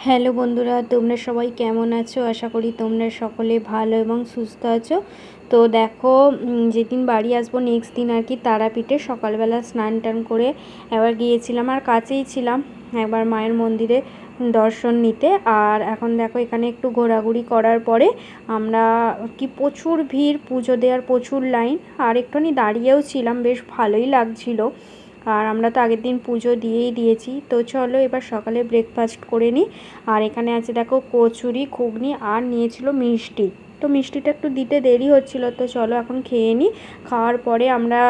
Hello বন্ধুরা, তোমরা সবাই কেমন আছো? আশা করি তোমরা সকলে ভালো এবং সুস্থ আছো। তো দেখো, যেদিন বাড়ি আসবো নেক্সট দিন আর কি তারাপীঠে সকালবেলা স্নান টান করে একবার গিয়েছিলাম, আর কাছেই ছিলাম একবার মায়ের মন্দিরে দর্শন নিতে। আর এখন দেখো এখানে একটু ঘোরাঘুরি করার পরে আমরা কি প্রচুর ভিড়, পুজো দেওয়ার প্রচুর লাইন, আর একটুখানি দাঁড়িয়েও ছিলাম, বেশ ভালোই লাগছিল। আর আমরা তো আগের দিন পুজো দিয়েই দিয়েছি। তো চলো এবার সকালে ব্রেকফাস্ট করে নিই। আর এখানে আছে দেখো কচুরি, ঘুগনি, আর নিয়েছিল মিষ্টি। তো মিষ্টিটা একটু দিতে দেরি হচ্ছিল, তো চলো এখন খেয়ে নিই। খাওয়ার পরে আমরা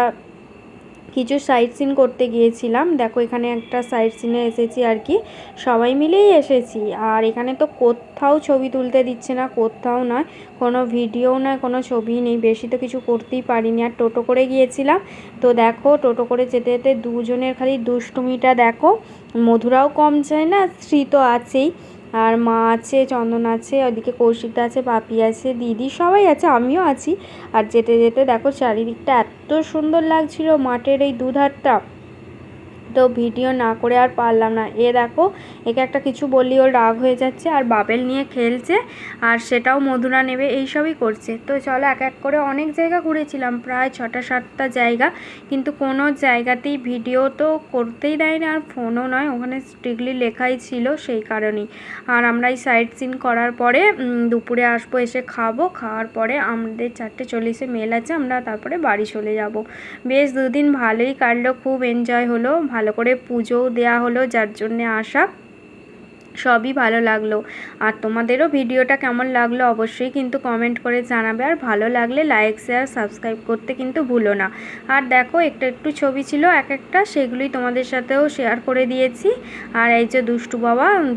কিছু সাইট সিন করতে গিয়েছিলাম। দেখো এখানে একটা সাইট সিনে এসেছি আর কি, সবাই মিলেই এসেছি। আর এখানে তো কোথাও ছবি তুলতে দিচ্ছে না, কোথাও নয়, কোনো ভিডিও নয়, কোনো ছবি নেই, বেশি তো কিছু করতেই পারিনি। আর টোটো করে গিয়েছিলাম। তো দেখো টোটো করে যেতে যেতে দুজনের খালি দুষ্টুমিটা দেখো, মধুরাও কম চায় না, শ্রী তো আছেই, আর মা আছে, চন্দন আছে, ওদিকে কৌশিকদা আছে, পাপি আছে, দিদি সবাই আছে, আমিও আছি। আর যেতে যেতে দেখো চারিদিকটা এত সুন্দর লাগছিল, মাঠের এই দুধারটা। তো ভিডিও না করে আর পারলাম না। দেখো একে একটা কিছু বললি ওর রাগ হয়ে যাচ্ছে, আর বাবেল নিয়ে খেলছে, আর সেটাও মধুরা নেবে, এইসবই করছে। তো চলো এক এক করে অনেক জায়গা ঘুরেছিলাম, প্রায় 6টা-7টা জায়গা, কিন্তু কোনো জায়গাতেই ভিডিও তো করতেই দেয় না, আর ফোনও নয়, ওখানে স্ট্রিক্টলি লেখাই ছিল, সেই কারণেই। আর আমরা এই সাইট সিন করার পরে দুপুরে আসবো, এসে খাবো, খাওয়ার পরে আমাদের 4:40 মেল আছে, আমরা তারপরে বাড়ি চলে যাব। বেশ দুদিন ভালোই কাটলো, খুব এনজয় হলো, ভালো করে পুজোও দেওয়া হলো, যার জন্যে আসা, সবই ভালো লাগলো। আর তোমাদেরও ভিডিওটা কেমন লাগলো অবশ্যই কিন্তু কমেন্ট করে জানাবে, আর ভালো লাগলে লাইক শেয়ার সাবস্ক্রাইব করতে কিন্তু ভুলো না। আর দেখো একটু একটু ছবি ছিল এক একটা, সেগুলোই তোমাদের সাথেও শেয়ার করে দিয়েছি। আর এই যে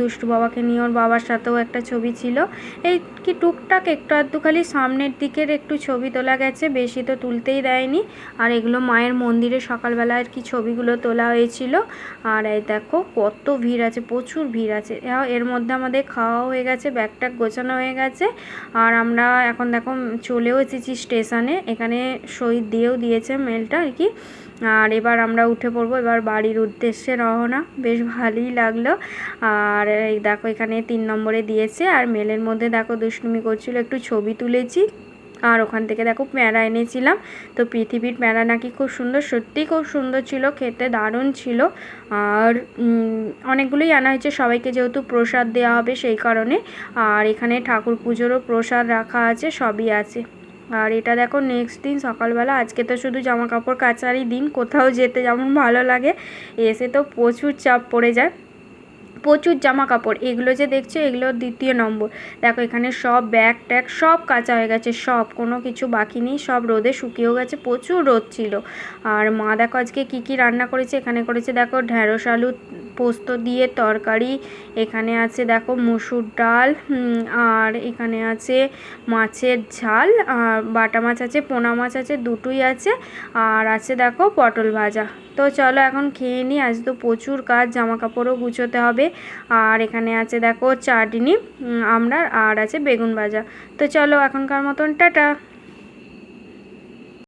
দুষ্টু বাবাকে নিয়ে ওর বাবার সাথেও একটা ছবি ছিল। এই কি টুকটাক একটু আধটু খালি সামনের দিকের একটু ছবি তোলা গেছে, বেশি তো তুলতেই দেয়নি। আর এগুলো মায়ের মন্দিরে সকালবেলা আর কি ছবিগুলো তোলা হয়েছিল। আর এই দেখো কত ভিড় আছে, প্রচুর ভিড় আছে। এর মধ্যে আমাদের খাওয়া হয়ে গেছে, ব্যাগ ট্যাগ গোছানো হয়ে গেছে, আর আমরা এখন দেখো চলেও এসেছি স্টেশনে। এখানে শহীদ দিয়েও দিয়েছে মেলটা আর কি। আর এবার আমরা উঠে পড়বো, এবার বাড়ির উদ্দেশ্যে রওনা। বেশ ভালোই লাগলো। আর এই দেখো এখানে 3 নম্বরে দিয়েছে, আর মেলের মধ্যে দেখো দুষ্টুমি করছিল, একটু ছবি তুলেছি। আর ওখান থেকে দেখো প্যাঁড়া এনেছিলাম। তো পৃথিবীর প্যাঁড়া নাকি খুব সুন্দর, সত্যিই খুব সুন্দর ছিল, খেতে দারুণ ছিল। আর অনেকগুলোই আনা হয়েছে, সবাইকে যেহেতু প্রসাদ দেওয়া হবে সেই কারণে। আর এখানে ঠাকুর পুজোরও প্রসাদ রাখা আছে, সবই আছে। আর এটা দেখো নেক্সট দিন সকালবেলা, আজকে তো শুধু জামা কাপড় কাচারই দিন, কোথাও যেতে যেমন ভালো লাগে, এসে তো প্রচুর চাপ পড়ে যায়, প্রচুর জামা কাপড়। এগুলো যে দেখছো এগুলো 2য় নম্বর। দেখো এখানে সব ব্যাগ ট্যাগ সব কাচা হয়ে গেছে, সব, কোনো কিছু বাকি নেই, সব রোদে শুকিয়েও গেছে, প্রচুর রোদ ছিল। আর মা দেখো আজকে কি রান্না করেছে, এখানে করেছে দেখো ঢ্যাঁড়স আলু পোস্ত দিয়ে তরকারি, এখানে আছে দেখো মসুর ডাল, আর এখানে আছে মাছের ঝাল, আর বাটা মাছ আছে, পোনা মাছ আছে, দুটোই আছে, আর আছে দেখো পটল ভাজা। তো চলো এখন খেয়ে নিই, আজ তো প্রচুর কাজ, জামা কাপড়ও গুছোতে হবে। আর এখানে আছে দেখো চাটনি, আর আছে বেগুন ভাজা। তো চলো এখনকার মতন টাটা।